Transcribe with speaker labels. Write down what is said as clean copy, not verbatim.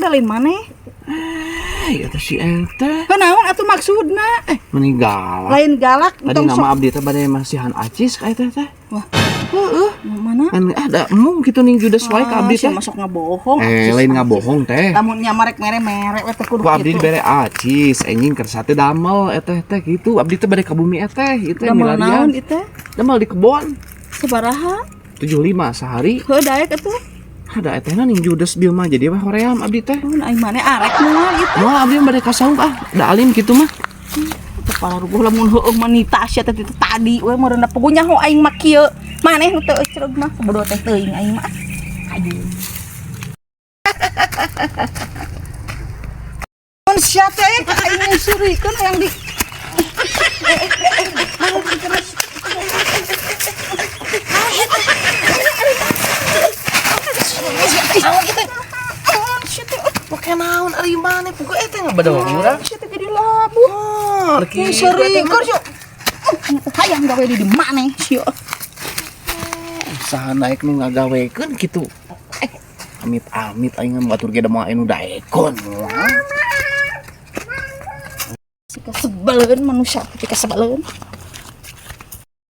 Speaker 1: udah lain maneh.
Speaker 2: Eta si eta
Speaker 1: Kenaon atuh maksudna?
Speaker 2: meninggal.
Speaker 1: Lain galak
Speaker 2: Tadi nama abdi teh bade masihan acis ka eta teh.
Speaker 1: Wah. Heeh. Mana?
Speaker 2: Kan ada emung kitu ning judes wae ka abdi teh.
Speaker 1: Masuk ngabohong.
Speaker 2: Lain ngabohong teh.
Speaker 1: Lamun nya marek mere-mere we teh kudu
Speaker 2: Ku abdi
Speaker 1: kitu.
Speaker 2: dibere acis, anjing kersa teh damel eta teh gitu. Abdi teh bade ka bumi eta itu
Speaker 1: Damel naon itu?
Speaker 2: Damel di kebon.
Speaker 1: Sabaraha?
Speaker 2: 75 sehari.
Speaker 1: Heuh daek atuh.
Speaker 2: Ada etena ning judes bieu mah jadi mah hoream abdi teh.
Speaker 1: Aing maneh arek moal itu.
Speaker 2: Moal abdi bade ka saung da alim kitu mah.
Speaker 1: Kepala ruguh lamun heueuh manita sia teh tadi we meureunna pugunya ho aing mah kieu. Maneh nu teu ceureuh mah bodoh teh teuing aing mah. Aduh. Mun sia teh aing surikeun hayang di
Speaker 2: Pakai naon ari maneh pugu eta ngabadawang urang.
Speaker 1: sia teh jadi labuh.
Speaker 2: Reki
Speaker 1: Surikeun sia. Hayang gawe di maneh sia.
Speaker 2: Usaha naik nu ngagawekeun kitu. Amit-amit aing batur ge da moal anu daekon.
Speaker 1: Sika sebeleun manusia ketika sebeleun.